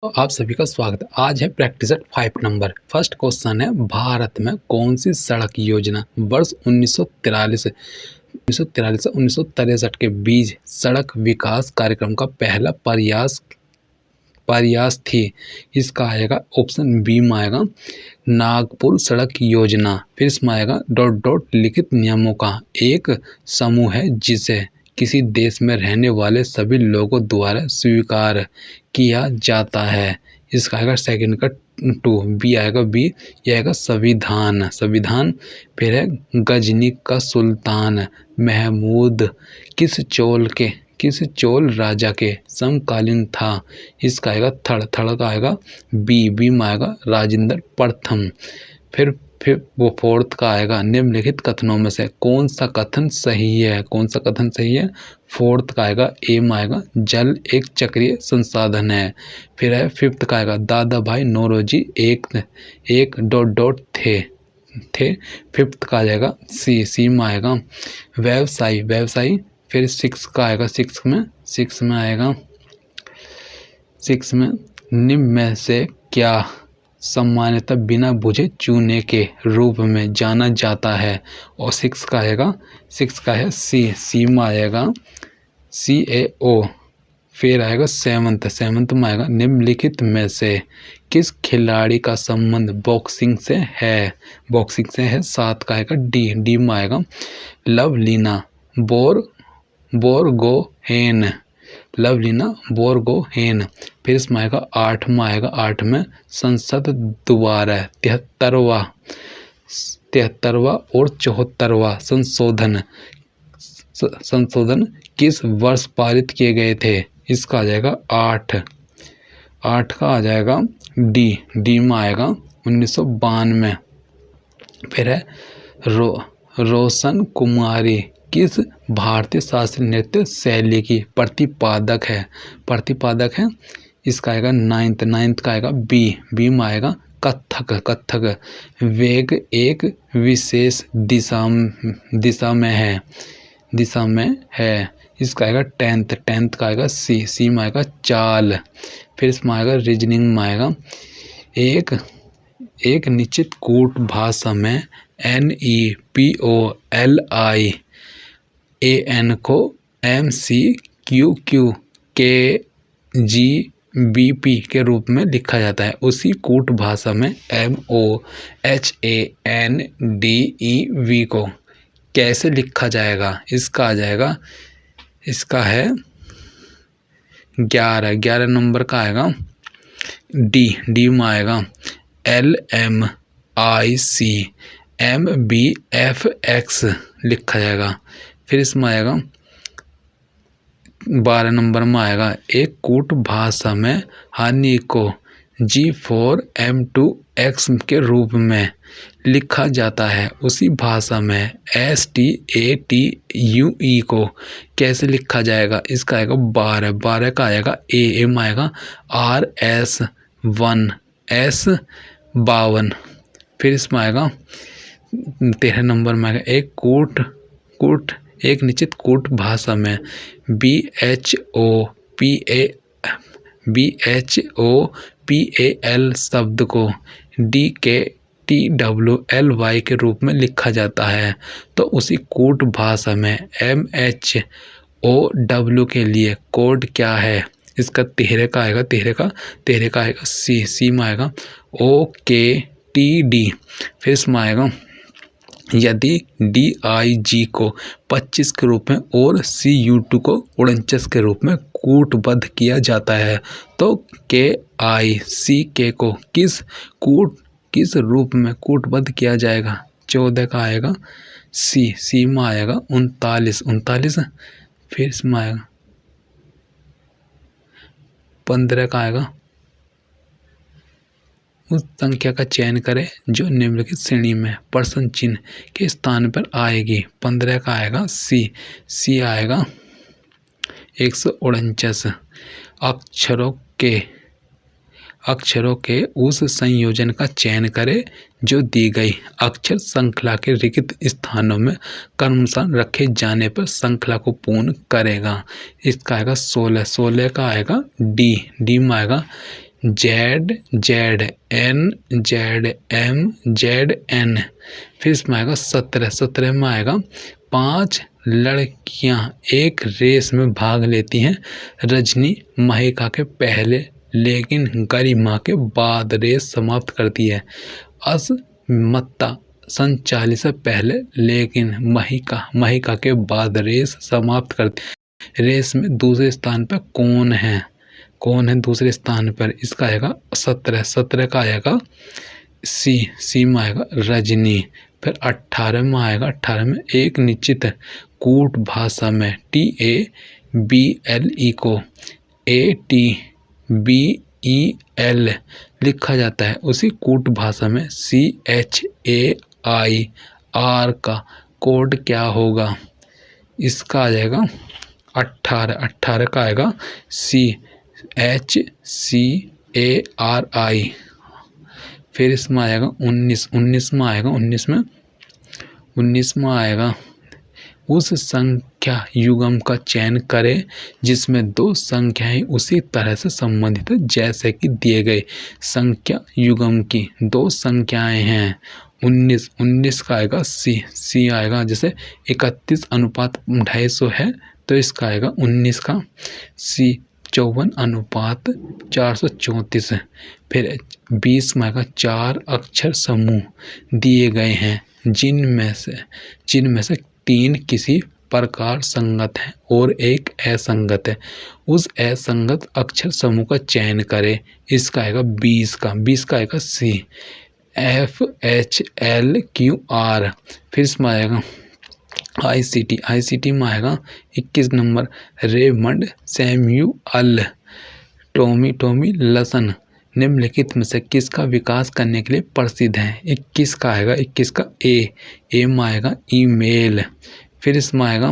तो आप सभी का स्वागत है। आज है practice eight 5 number. First question है, भारत में कौन सी सड़क योजना वर्ष 1943 से 1963 के बीच सड़क विकास कार्यक्रम का पहला प्रयास थी। इसका आएगा ऑप्शन बी में आएगा नागपुर सड़क योजना। फिर इसमें आएगा डॉट डॉट लिखित नियमों का एक समूह है जिसे किसी देश में रहने वाले सभी लोगों द्वारा स्वीकार किया जाता है। इसका आएगा सेकंड का 2 बी आएगा बी, यह आएगा संविधान। फिर है गजनी का सुल्तान महमूद किस चोल राजा के समकालीन था। इसका आएगा थर्ड का आएगा बी में आएगा राजेंद्र प्रथम। फिर वो फोर्थ का आएगा निम्नलिखित कथनों में से कौन सा कथन सही है। फोर्थ का आएगा ए में आएगा जल एक चक्रीय संसाधन है। फिर है फिफ्थ का आएगा दादा भाई नौरोजी एक डॉट डॉट थे। फिफ्थ का आ जाएगा सी में आएगा व्यवसायी। फिर सिक्स में निम्न में से क्या सामान्यतः बिना बुझे चूने के रूप में जाना जाता है। और सिक्स का है सी में आएगा CAO। फिर आएगा सेवंथ में आएगा निम्नलिखित में से किस खिलाड़ी का संबंध बॉक्सिंग से है। सात का आएगा डी में आएगा लवलीना बोरगोहेन। फिर इसमें आएगा आठ में संसद द्वारा 73वां और 74वां संशोधन किस वर्ष पारित किए गए थे। इसका आ जाएगा आठ का आ जाएगा डी में आएगा 1992। फिर है रोशन कुमारी किस भारतीय शास्त्रीय नृत्य शैली की प्रतिपादक है। इसका आएगा नाइन्थ का आएगा बी में आएगा कथक वेग एक विशेष दिशा में है। इसका आएगा टेंथ का आएगा सी में आएगा चाल। फिर इसमें आएगा रीजनिंग में आएगा एक निश्चित कूट भाषा में NEPOLIAN को MCQQ KGBP के रूप में लिखा जाता है। उसी कूट भाषा में MOHANDEV को कैसे लिखा जाएगा। इसका आ जाएगा, इसका है 11 नंबर का आएगा डी में आएगा LMICMBFX लिखा जाएगा। फिर इसमें आएगा 12 नंबर में आएगा एक कूट भाषा में हानि को G4M2X के रूप में लिखा जाता है। उसी भाषा में STATUE को कैसे लिखा जाएगा। इसका आएगा 12 का आएगा ए में आएगा RS1S52। फिर इसमें आएगा 13 नंबर में आएगा एक निश्चित कूट भाषा में BHOPAL शब्द को DKTWLY के रूप में लिखा जाता है। तो उसी कूट भाषा में MHOW के लिए कोड क्या है। इसका 13 का आएगा सी में आएगा OKTD। फिर इसमें आएगा यदि DIG को 25 के रूप में और CU2 को 49 के रूप में कूटबद्ध किया जाता है तो KICK को किस रूप में कूटबद्ध किया जाएगा। 14 का आएगा सी में आएगा 39। फिर इसमें आएगा 15 का आएगा उस संख्या का चयन करें जो निम्नलिखित श्रेणी में प्रश्न चिन्ह के स्थान पर आएगी। 15 का आएगा सी आएगा 149 अक्षरों के उस संयोजन का चयन करें जो दी गई अक्षर श्रृंखला के रिक्त स्थानों में क्रमानुसार रखे जाने पर श्रृंखला को पूर्ण करेगा। इसका आएगा 16 का आएगा डी में आएगा Z Z N Z M Z N. फिर इसमें आएगा 17। 17 में आएगा 5 लड़कियां एक रेस में भाग लेती हैं। रजनी महिका के पहले लेकिन गरिमा के बाद रेस समाप्त करती है। अस्मिता संचाली से पहले लेकिन महिका के बाद रेस समाप्त करती। रेस में दूसरे स्थान पर कौन है दूसरे स्थान पर? इसका आएगा 17। 17 का आएगा सी में आएगा रजनी। फिर 18 में आएगा, 18 में एक निश्चित कूट भाषा में TABLE को ATBEL लिखा जाता है। उसी कूट भाषा में CHAIR का कोड क्या होगा? इसका आ जाएगा 18। 18 का आएगा CHCARI। फिर इसमें आएगा 19। 19 में आएगा 19 में आएगा उस संख्या युग्म का चयन करें जिसमें दो संख्याएं उसी तरह से संबंधित है जैसे कि दिए गए संख्या युग्म की दो संख्याएं हैं। 19 का आएगा सी आएगा। जैसे 31:250 है तो इसका आएगा 19 का सी। 54:434 है। फिर 20 में आएगा 4 अक्षर समूह दिए गए हैं जिनमें से 3 किसी प्रकार संगत है और एक असंगत है। उस असंगत अक्षर समूह का चयन करें। इसका आएगा 20 का आएगा सी। FHLQR। फिर इसमें आएगा ICT में आएगा 21 नंबर रेमंड सैम्यूअल टॉमी लसन निम्नलिखित में से किसका विकास करने के लिए प्रसिद्ध है? 21 का आएगा 21 का ए में आएगा ईमेल। फिर इसमें आएगा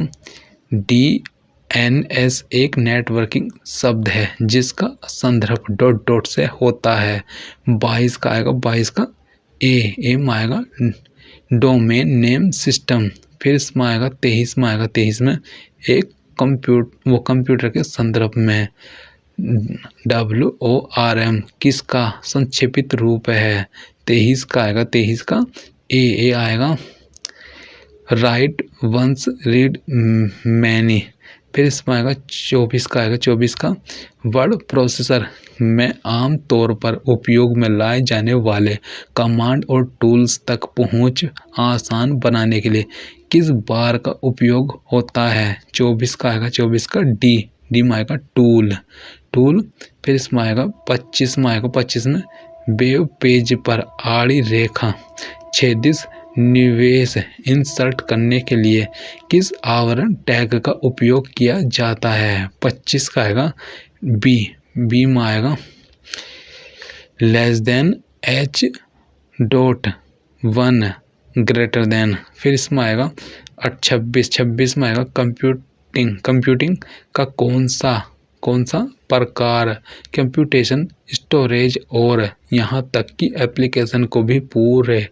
DNS एक नेटवर्किंग शब्द है जिसका संदर्भ डॉट से होता है। 22 का आएगा 22 का ए में आएगा डोमेन नेम सिस्टम। फिर इसमें आएगा 23 में आएगा 23 में एक कंप्यूटर के संदर्भ में WORM किसका संक्षेपित रूप है? 23 का आएगा 23 का ए आएगा राइट वंस रीड मैनी। फिर इसमें आएगा 24 का आएगा 24 का वर्ड प्रोसेसर में आम तौर पर उपयोग में लाए जाने वाले कमांड और टूल्स तक पहुंच आसान बनाने के लिए किस बार का उपयोग होता है? 24 का आएगा 24 का डी में आएगा टूल। फिर इसमें आएगा 25 में आएगा 25 में वेब पेज पर आड़ी रेखा छेदित निवेश इंसर्ट करने के लिए किस आवरण टैग का उपयोग किया जाता है? 25 का आएगा बी में आएगा H.1 ग्रेटर देन। फिर इसमें आएगा 26 में आएगा कंप्यूटिंग का कौन सा प्रकार कंप्यूटेशन स्टोरेज और यहाँ तक कि एप्लीकेशन को भी पूरे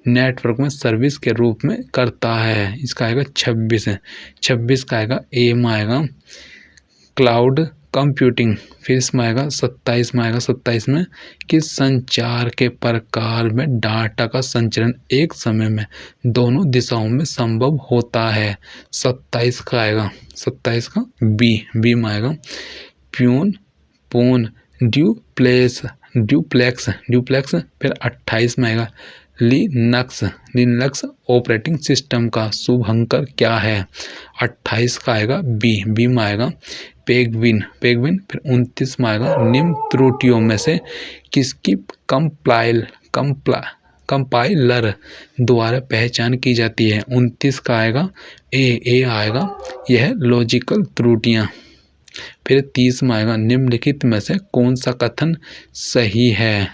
नेटवर्क में सर्विस के रूप में करता है? इसका आएगा 26 का आएगा ए में आएगा क्लाउड कंप्यूटिंग। फिर इसमें आएगा 27 में आएगा 27 में कि संचार के प्रकार में डाटा का संचरण एक समय में दोनों दिशाओं में संभव होता है। 27 का आएगा 27 का बी में आएगा पोन ड्यूप्लेक्स। फिर 28 में आएगा लिनक्स ऑपरेटिंग सिस्टम का शुभंकर क्या है? 28 का आएगा बी में आएगा पेगविन। फिर 29 में आएगा निम्न त्रुटियों में से किसकी कंपाइलर द्वारा पहचान की जाती है? 29 का आएगा ए आएगा यह लॉजिकल त्रुटियां। फिर 30 में आएगा निम्नलिखित में से कौन सा कथन सही है?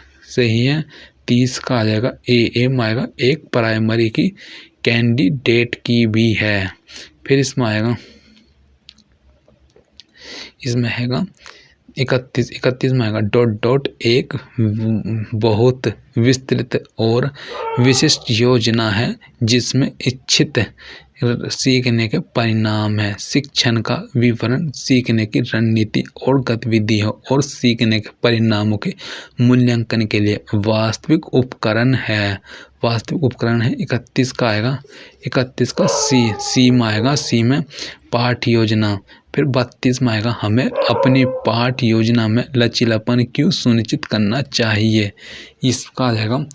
30 का आ जाएगा ए में आएगा एक प्राइमरी की कैंडिडेट की भी है। फिर इसमें आएगा 31 में आएगा डॉट एक बहुत विस्तृत और विशिष्ट योजना है जिसमें इच्छित सीखने के परिणाम है। शिक्षण का विवरण सीखने की रणनीति और गतिविधि है और सीखने के परिणामों के मूल्यांकन के लिए वास्तविक उपकरण है। वास्तविक उपकरण है। 31 का आएगा, 31 का सी में आएगा। सी में पाठ योजना। फिर 32 में आएगा, हमें अपनी पाठ योजना में लचीलापन क्यों सुनिश्चित करना चाहिए। इसका आ जाएगा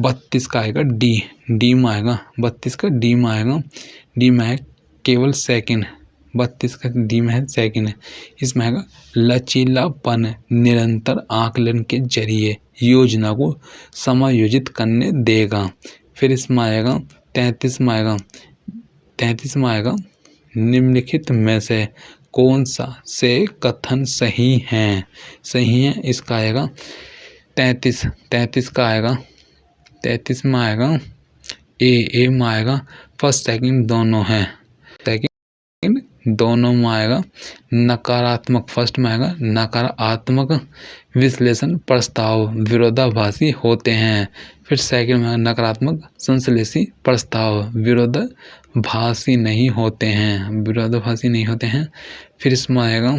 32 का आएगा डी में आएगा। 32 का डी में आएगा। डी में है केवल सेकंड। 32 का डी में है सेकंड है। इसमें आएगा लचीलापन निरंतर आकलन के जरिए योजना को समायोजित करने देगा। फिर इसमें आएगा 33 में आएगा। 33 में आएगा, निम्नलिखित में से कौन सा से कथन सही है। सही है। इसका आएगा 33 का आएगा। 33 में आएगा ए में आएगा फर्स्ट सेकंड दोनों है। सेकंड दोनों में आएगा नकारात्मक। फर्स्ट में आएगा नकारात्मक विश्लेषण प्रस्ताव विरोधाभासी होते हैं। फिर सेकंड में नकारात्मक संश्लेषी प्रस्ताव विरोधाभासी नहीं होते हैं। फिर इसमें आएगा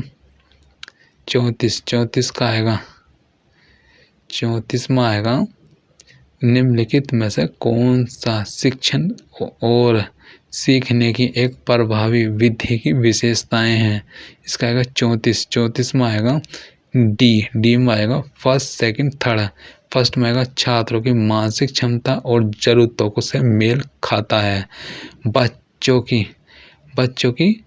34 का आएगा। 34 में आएगा, निम्नलिखित में से कौन सा शिक्षण और सीखने की एक प्रभावी विधि की विशेषताएं हैं। इसका आएगा 34 में आएगा डी में आएगा फर्स्ट सेकंड थर्ड। फर्स्ट में आएगा छात्रों की मानसिक क्षमता और जरूरतों को से मेल खाता है। बच्चों की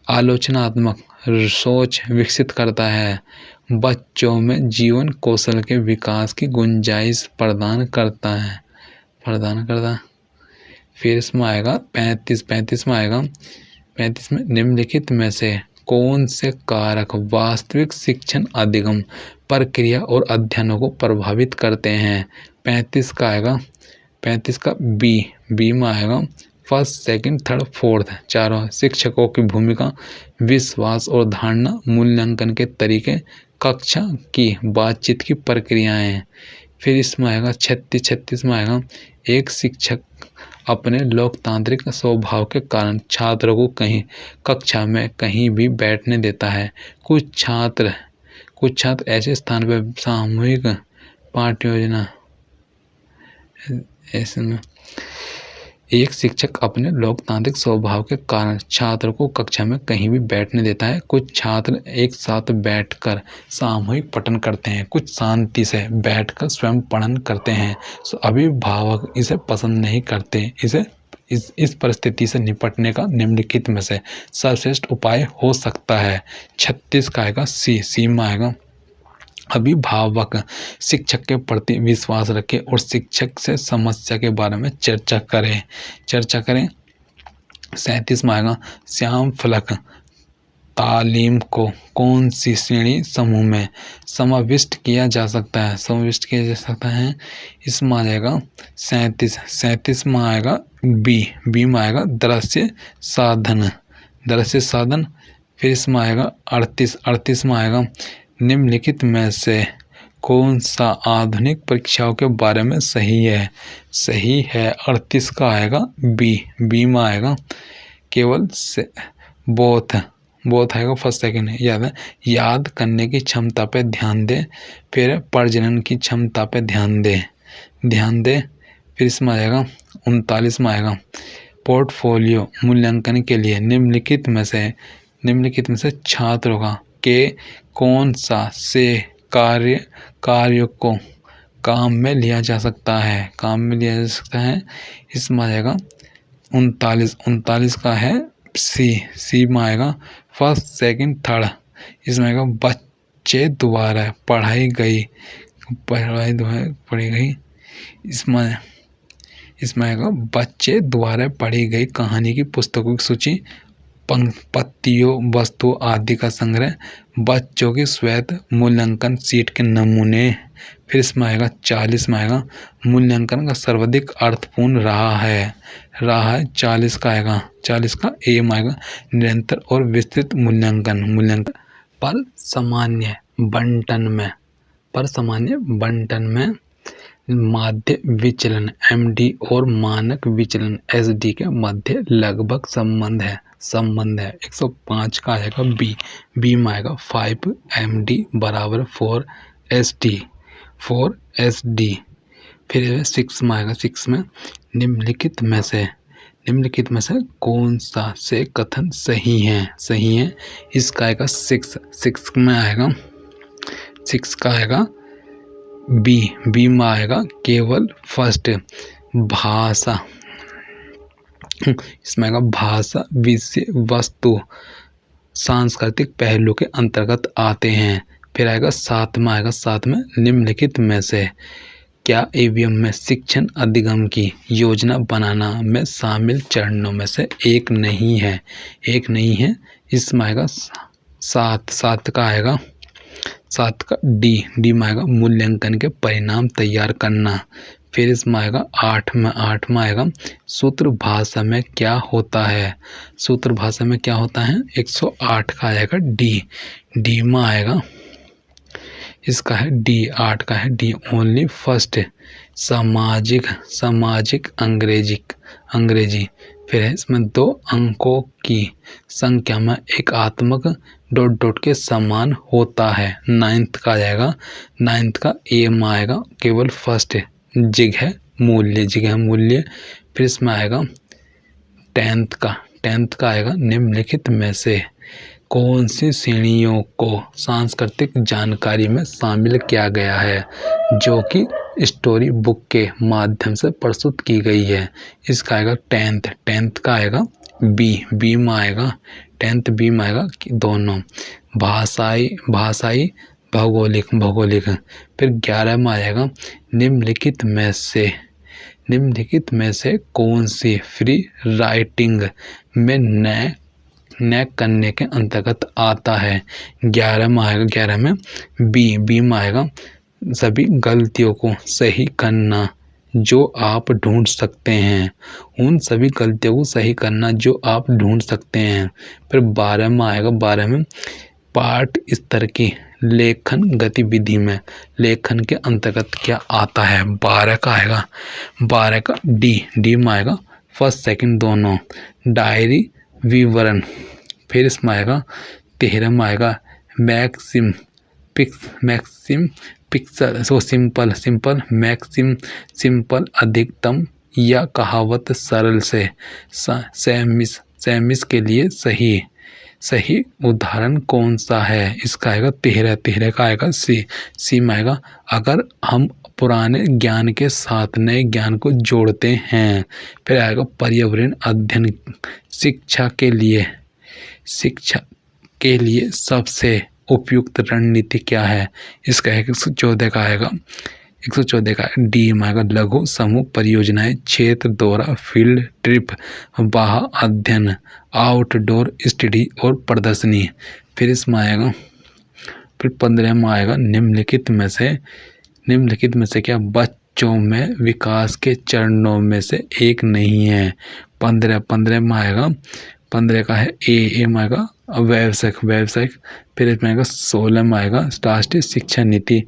आलोचनात्मक सोच विकसित करता है। बच्चों में जीवन कौशल के विकास की गुंजाइश प्रदान करता है। फिर इसमें आएगा 35 में आएगा। 35 में निम्नलिखित में से कौन से कारक वास्तविक शिक्षण अधिगम प्रक्रिया और अध्ययनों को प्रभावित करते हैं। 35 का आएगा। 35 का बी में आएगा फर्स्ट सेकंड थर्ड फोर्थ चारों। शिक्षकों की भूमिका, विश्वास और धारणा, मूल्यांकन के तरीके, कक्षा की बातचीत की प्रक्रियाएं। फिर इसमें आएगा 36 में आएगा, एक शिक्षक अपने लोकतांत्रिक स्वभाव के कारण छात्रों को कक्षा में कहीं भी बैठने देता है। कुछ छात्र ऐसे स्थान पर सामूहिक पाठ योजना। ऐसे में एक शिक्षक अपने लोकतांत्रिक स्वभाव के कारण छात्रों को कक्षा में कहीं भी बैठने देता है। कुछ छात्र एक साथ बैठकर सामूहिक पठन करते हैं, कुछ शांति से बैठकर स्वयं पठन करते हैं। अभिभावक इसे पसंद नहीं करते। इस परिस्थिति से निपटने का निम्नलिखित में से सर्वश्रेष्ठ उपाय हो सकता है। 36 का आएगा सी में आएगा, अभिभावक शिक्षक के प्रति विश्वास रखें और शिक्षक से समस्या के बारे में चर्चा करें। 37 में आएगा, श्याम फलक तालीम को कौन सी श्रेणी समूह में समाविष्ट किया जा सकता है। इसमें आ जाएगा 37 में आएगा बी में आएगा दृश्य साधन। फिर इसमें आएगा 38 में आएगा, निम्नलिखित में से कौन सा आधुनिक परीक्षाओं के बारे में सही है। 38 का आएगा बी में आएगा केवल से बोथ आएगा फर्स्ट सेकंड। याद करने की क्षमता पे ध्यान दे। फिर प्रजनन की क्षमता पे ध्यान दे। फिर इसमें आएगा 39 में आएगा, पोर्टफोलियो मूल्यांकन के लिए निम्नलिखित में से छात्रों के कौन सा से कार्य को काम में लिया जा सकता है। इसमें आ जाएगा 39 का है सी में आएगा फर्स्ट सेकंड थर्ड। इसमें आएगा बच्चे द्वारा पढ़ी गई। इसमें आएगा बच्चे द्वारा पढ़ी गई कहानी की पुस्तकों की सूची, पत्तियों वस्तु आदि का संग्रह, बच्चों की स्वैत मूल्यांकन सीट के नमूने। फिर इसमें आएगा 40 में आएगा, मूल्यांकन का सर्वाधिक अर्थपूर्ण रहा है। 40 का आएगा। 40 का ए में आएगा, निरंतर और विस्तृत मूल्यांकन पर सामान्य बंटन में माध्य विचलन MD और मानक विचलन SD के मध्य लगभग संबंध है 105 का आएगा बी में आएगा 5 MD बराबर 4 SD। फिर 6 में आएगा 6 में निम्नलिखित में से कौन सा से कथन सही है इसका आएगा 6 में आएगा 6 का आएगा बी में आएगा केवल फर्स्ट भाषा, इसमें आएगा भाषा विषय वस्तु सांस्कृतिक पहलू के अंतर्गत आते हैं। फिर आएगा 7 में निम्नलिखित में से क्या ईवीएम में शिक्षण अधिगम की योजना बनाना में शामिल चरणों में से एक नहीं है इसमें आएगा 7 का आएगा 7 का डी में आएगा मूल्यांकन के परिणाम तैयार करना। फिर इसमें आएगा 8 में आएगा सूत्र भाषा में क्या होता है 108 का आएगा डी में आएगा इसका है डी 8 का है डी ओनली फर्स्ट सामाजिक अंग्रेजी। फिर है इसमें 2 अंकों की संख्या में एकात्मक ... के समान होता है 9th का जाएगा 9th का ए में आएगा केवल फर्स्ट जगह मूल्य। फिर इसमें आएगा 10th का आएगा निम्नलिखित में से कौन सी श्रेणियों को सांस्कृतिक जानकारी में शामिल किया गया है जो कि स्टोरी बुक के माध्यम से प्रस्तुत की गई है। इसका आएगा 10th का आएगा बी में आएगा 10th बी में आएगा दोनों भाषाई भौगोलिक। फिर 11 में आएगा निम्नलिखित में से कौन सी फ्री राइटिंग में न करने के अंतर्गत आता है 11 में आएगा 11 में बी में आएगा सभी गलतियों को सही करना जो आप ढूंढ सकते हैं उन सभी गलतियों को सही करना जो आप ढूंढ सकते हैं। फिर 12 में आएगा 12 में पाठ स्तर की लेखन गतिविधि में लेखन के अंतर्गत क्या आता है 12 का आएगा 12 का डी में आएगा फर्स्ट सेकंड दोनों डायरी विवरण। फिर इसमें आएगा 13 में आएगा मैक्सिम पिक्चर सिंपल अधिकतम या कहावत सरल से सैमिस के लिए सही उदाहरण कौन सा है इसका आएगा 13 का आएगा सी में आएगा अगर हम पुराने ज्ञान के साथ नए ज्ञान को जोड़ते हैं। फिर आएगा पर्यावरण अध्ययन शिक्षा के लिए सबसे उपयुक्त रणनीति क्या है इसका 114 का आएगा 114 का डी में आएगा लघु समूह परियोजनाएं क्षेत्र दौरा फील्ड ट्रिप बाह्य अध्ययन आउटडोर स्टडी और प्रदर्शनी। फिर इसमें आएगा फिर 15 में आएगा निम्नलिखित में से क्या बच्चों में विकास के चरणों में से एक नहीं है 15 में आएगा 15 का है ए में आएगा व्यावसायिक। फिर इसमें आएगा 16 में आएगा राष्ट्रीय शिक्षा नीति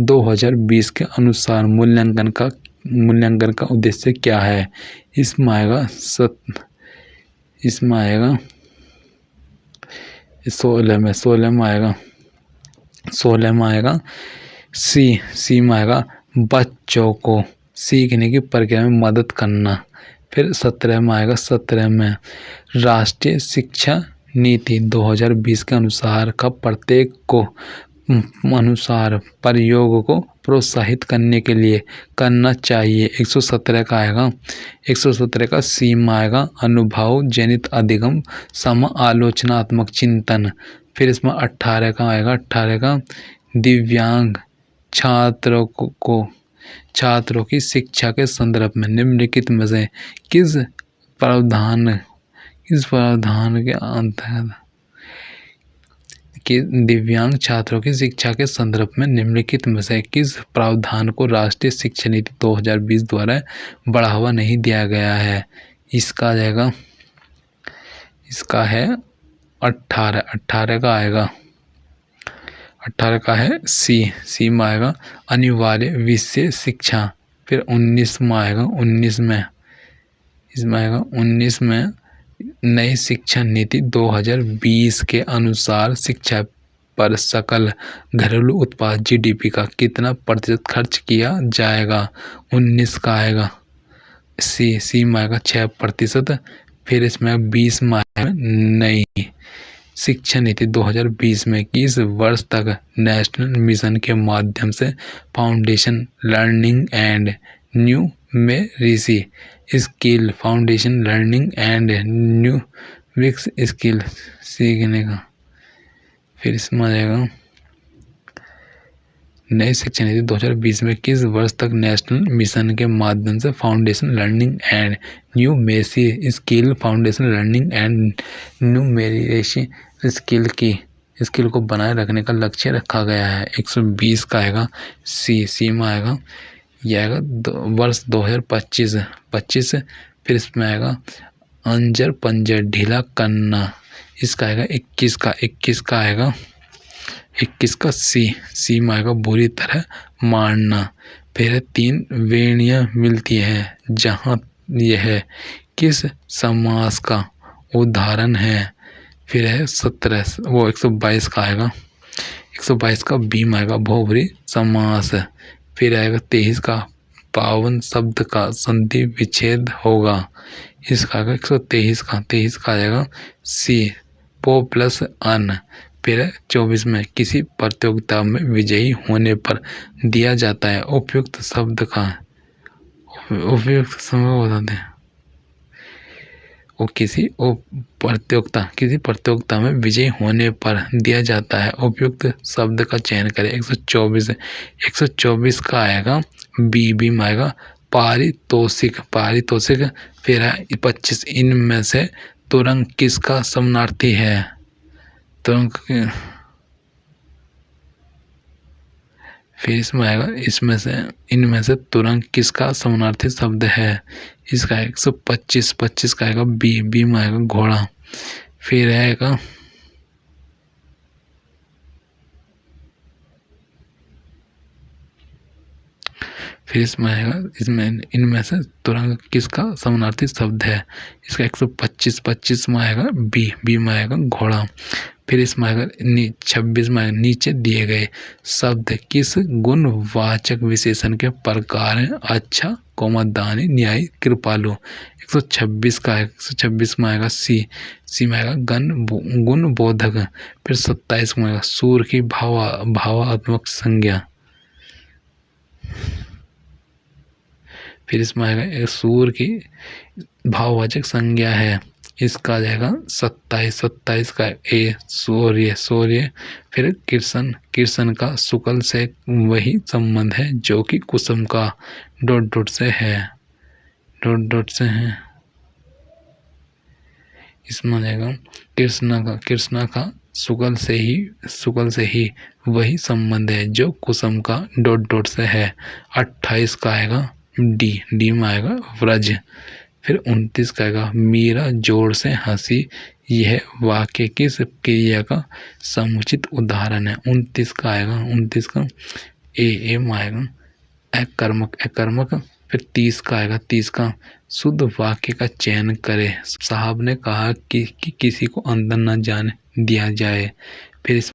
2020 के अनुसार मूल्यांकन का उद्देश्य क्या है इसमें आएगा 16 में आएगा सी में आएगा बच्चों को सीखने की प्रक्रिया में मदद करना। फिर 17 में आएगा 17 में राष्ट्रीय शिक्षा नीति 2020 के अनुसार का प्रत्येक को अनुसार प्रयोग को प्रोत्साहित करने के लिए करना चाहिए 117 का आएगा 117 का सी में आएगा अनुभव जनित अधिगम आलोचनात्मक चिंतन। फिर इसमें 18 का आएगा 18 का दिव्यांग छात्रों की शिक्षा के संदर्भ में निम्नलिखित में से किस प्रावधान के अंतर्गत कि दिव्यांग छात्रों की शिक्षा के संदर्भ में निम्नलिखित में से किस प्रावधान को राष्ट्रीय शिक्षा नीति 2020 द्वारा बढ़ावा नहीं दिया गया है इसका जाएगा इसका है 18 का आएगा 18 का है सी में आएगा अनिवार्य विषय शिक्षा फिर 19 में आएगा, 19 में इसमें आएगा 19 में नई शिक्षा नीति 2020 के अनुसार शिक्षा पर सकल घरेलू उत्पाद जीडीपी का कितना प्रतिशत खर्च किया जाएगा। 19 का आएगा सी में आएगा 6%। फिर इसमें 20 में आएगा नई शिक्षा नीति 2020 में किस वर्ष तक नेशनल मिशन के माध्यम से foundation learning and numeracy skill foundation learning and numerics skill सीखने का। फिर इसमें आ जाएगा नई शिक्षा नीति 2020 में किस वर्ष तक नेशनल मिशन के माध्यम से foundation learning and numeracy skill foundation learning and numeracy skill को बनाए रखने का लक्ष्य रखा गया है। 120 का आएगा सी में आएगा, यह आएगा वर्ष 2025। फिर इसमें आएगा अंजर पंजर ढीला करना, इसका आएगा 21 का आएगा 21 का सी में आएगा बुरी तरह मारना। फिर 3 वेणियाँ मिलती है जहाँ यह किस समास का उदाहरण है। फिर है 122 का आएगा 122 का बी में आएगा बहुब्री समास। फिर आएगा 23 का पावन शब्द का संधि विच्छेद होगा, इसका आएगा 123 का आएगा सी पो प्लस अन। फिर 24 में किसी प्रतियोगिता में विजयी होने पर दिया जाता है उपयुक्त शब्द का उपयुक्त समय बताते हैं। वो किसी प्रतियोगिता में विजयी होने पर दिया जाता है उपयुक्त शब्द का चयन करें। 124 का आएगा बी में आएगा पारितोषिक। फिर है 25 इनमें से तुरंग किसका समानार्थी है। तुरंग फिर इसमें आएगा इनमें से तुरंग किसका समानार्थी शब्द है, इसका 125 का आएगा बी में आएगा घोड़ा। फिर आएगा फिर इसमें आएगा इनमें से तुरंग किसका समानार्थी शब्द है, इसका 125 में आएगा बी में आएगा घोड़ा। फिर इसमें आएगा 26 में नीचे दिए गए शब्द किस गुणवाचक विशेषण के प्रकार हैं। अच्छा, कोमलदानी, न्यायी, कृपालु। 126 का 126 में आएगा सी में आएगा गुणबोधक। फिर 27 में आएगा सूर की भावात्मक संज्ञा। फिर इसमें आएगा सूर की भाववाचक संज्ञा है, इसका आ जाएगा 27 का ए सूर्य। फिर कृष्ण का शुक्ल से वही संबंध है जो कि कुसुम का डॉट से है। इसमें आ जाएगा कृष्णा का शुक्ल से ही वही संबंध है जो कुसुम का डॉट से है। 28 का आएगा डी में आएगा व्रज। फिर 29 का आएगा मीरा जोर से हंसी। यह वाक्य किस क्रिया का समुचित उदाहरण है। 29 का ए में आएगा अकर्मक। फिर 30 का आएगा 30 का शुद्ध वाक्य का चयन करें। साहब ने कहा कि किसी को अंदर न जाने दिया जाए। फिर